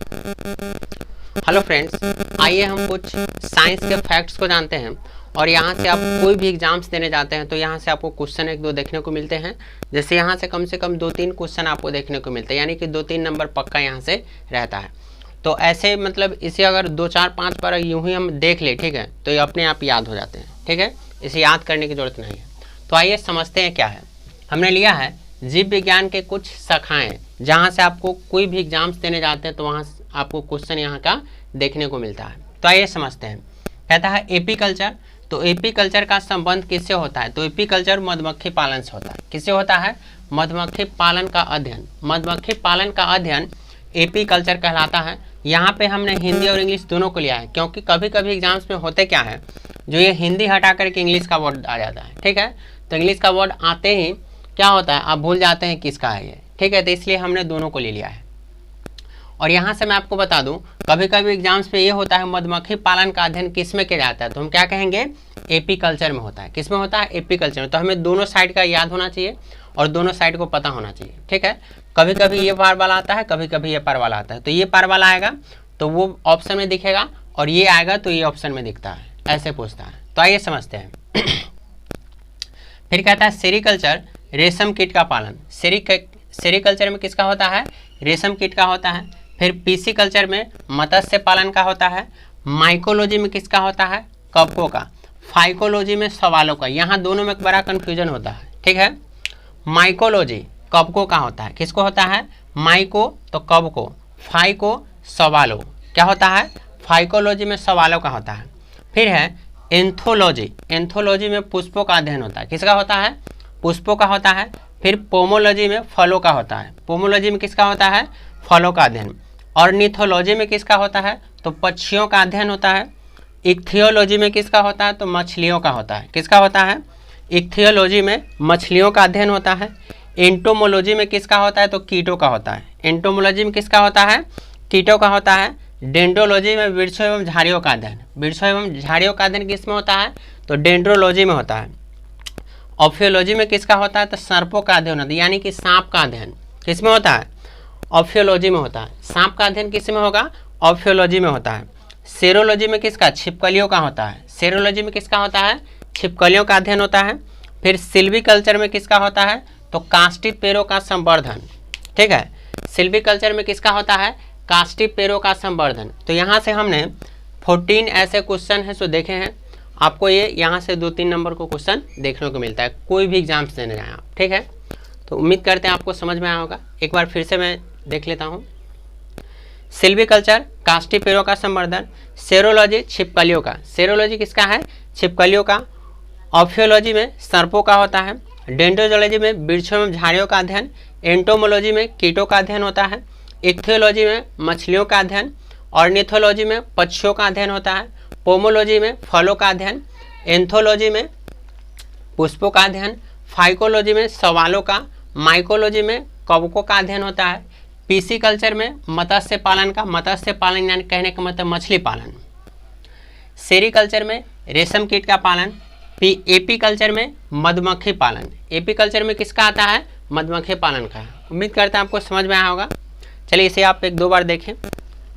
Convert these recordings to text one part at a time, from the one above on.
Hello friends, आइए हम कुछ साइंस के फैक्ट्स को जानते हैं। और यहाँ से आप कोई भी एग्जाम्स देने जाते हैं तो यहाँ से आपको क्वेश्चन एक दो देखने को मिलते हैं। जैसे यहाँ से कम 2-3 क्वेश्चन आपको देखने को मिलते हैं, यानी कि 2-3 नंबर पक्का यहाँ से रहता है। तो ऐसे मतलब इसे अगर 2-4-5 बार यूँ ही हम देख ले, ठीक है, तो ये अपने आप याद हो जाते हैं। ठीक है, इसे याद करने की जरूरत नहीं है। तो आइए समझते हैं क्या है। हमने लिया है जीव विज्ञान के कुछ शाखाएं, जहाँ से आपको कोई भी एग्जाम्स देने जाते हैं तो वहाँ आपको क्वेश्चन यहाँ का देखने को मिलता है। तो आइए समझते हैं। कहता है एपीकल्चर। तो एपीकल्चर का संबंध किससे होता है? तो एपीकल्चर मधुमक्खी पालन से होता है। किससे होता है? मधुमक्खी पालन का अध्ययन। मधुमक्खी पालन का अध्ययन एपीकल्चर कहलाता है। यहाँ पे हमने हिंदी और इंग्लिश दोनों को लिया है, क्योंकि कभी कभी एग्जाम्स में होते क्या है, जो ये हिंदी हटा करके इंग्लिश का वर्ड आ जाता है। ठीक है, तो इंग्लिश का वर्ड आते ही क्या होता है, आप भूल जाते हैं किसका है ये। ठीक है, तो इसलिए हमने दोनों को ले लिया है। और यहाँ से मैं आपको बता दूं, कभी कभी एग्जाम्स में ये होता है मधुमक्खी पालन का अध्ययन किस में किया जाता है, तो हम क्या कहेंगे, एपीकल्चर में होता है। किस में होता है? एपीकल्चर में। तो हमें दोनों साइड का याद होना चाहिए और दोनों साइड को पता होना चाहिए। ठीक है, कभी कभी ये पार वाला आता है, कभी कभी ये पार वाला आता है। तो ये पार वाला आएगा तो वो ऑप्शन में दिखेगा, और ये आएगा तो ये ऑप्शन में दिखता है, ऐसे पूछता है। तो आइए समझते हैं। फिर कहता है सेरिकल्चर, रेशम कीट का पालन। सेरिकल्चर में किसका होता है? रेशम कीट का होता है। फिर पीसी कल्चर में मत्स्य पालन का होता है। माइकोलॉजी में किसका होता है? कवकों का। फाइकोलॉजी में सवालों का। यहाँ दोनों में एक बड़ा कन्फ्यूजन होता है। ठीक है, माइकोलॉजी कवकों का होता है। किसको होता है? माइको तो कवकों, फाइको सवालों। क्या होता है? फाइकोलॉजी में सवालों का होता है। फिर है एंथोलॉजी। एंथोलॉजी में पुष्पों का अध्ययन होता है। किसका होता है? पुष्पों का होता है। फिर पोमोलॉजी में फलों का होता है। पोमोलॉजी में किसका होता है? फलों का अध्ययन। ऑर्निथोलॉजी में किसका होता है? तो पक्षियों का अध्ययन होता है। इक्थियोलॉजी में किसका होता है? तो मछलियों का होता है। किसका होता है? इक्थियोलॉजी में मछलियों का अध्ययन होता है। एंटोमोलॉजी में किसका होता है? तो कीटों का होता है। एंटोमोलॉजी में किसका होता है? कीटों का होता है। डेंड्रोलॉजी में वृक्षों एवं झाड़ियों का अध्ययन। वृक्षों एवं झाड़ियों का अध्ययन किस में होता है? तो डेंड्रोलॉजी में होता है। ऑफियोलॉजी में किसका होता है? तो सर्पों का अध्ययन होता है, यानी कि सांप का अध्ययन किस में होता है? ऑफियोलॉजी में होता है। सांप का अध्ययन किस में होगा? ऑफियोलॉजी में होता है। सेरोलॉजी में किसका? छिपकलियों का होता है। सेरोलॉजी में किसका होता है? छिपकलियों का अध्ययन होता है। फिर सिल्वीकल्चर में किसका होता है? तो काष्ठी पेड़ों का संवर्धन। ठीक है, सिल्वीकल्चर में किसका होता है? काष्ठी पेड़ों का संवर्धन। तो यहाँ से हमने 14 ऐसे क्वेश्चन हैं जो देखे हैं। आपको ये यहाँ से 2-3 नंबर को क्वेश्चन देखने को मिलता है, कोई भी एग्जाम्स देने जाएं आप। ठीक है, तो उम्मीद करते हैं आपको समझ में आया होगा। एक बार फिर से मैं देख लेता हूँ। सिल्वीकल्चर काष्ठी पेड़ों का संवर्धन। सेरोलॉजी छिपकलियों का। सेरोलॉजी किसका है? छिपकलियों का। ऑफियोलॉजी में सर्पों का होता है। डेंड्रोलॉजी में वृक्षों एवं झाड़ियों का अध्ययन। एंटोमोलॉजी में कीटों का अध्ययन होता है। इक्थियोलॉजी में मछलियों का अध्ययन। ऑर्निथोलॉजी में पक्षियों का अध्ययन होता है। पोमोलॉजी में फलों का अध्ययन। एंथोलॉजी में पुष्पों का अध्ययन। फाइकोलॉजी में सवालों का। माइकोलॉजी में कवकों का अध्ययन होता है। पीसी कल्चर में मत्स्य पालन का। मत्स्य पालन यानी कहने का मतलब मछली पालन। सेरिकल्चर में रेशम कीट का पालन। एपी कल्चर में मधुमक्खी पालन। एपी कल्चर में किसका आता है? मधुमक्खी पालन का। उम्मीद करता हूँ आपको समझ में आया होगा। चलिए इसे आप 1-2 बार देखें,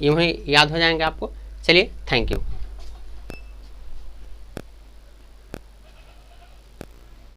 यूँ ही याद हो जाएंगे आपको। चलिए, थैंक यू।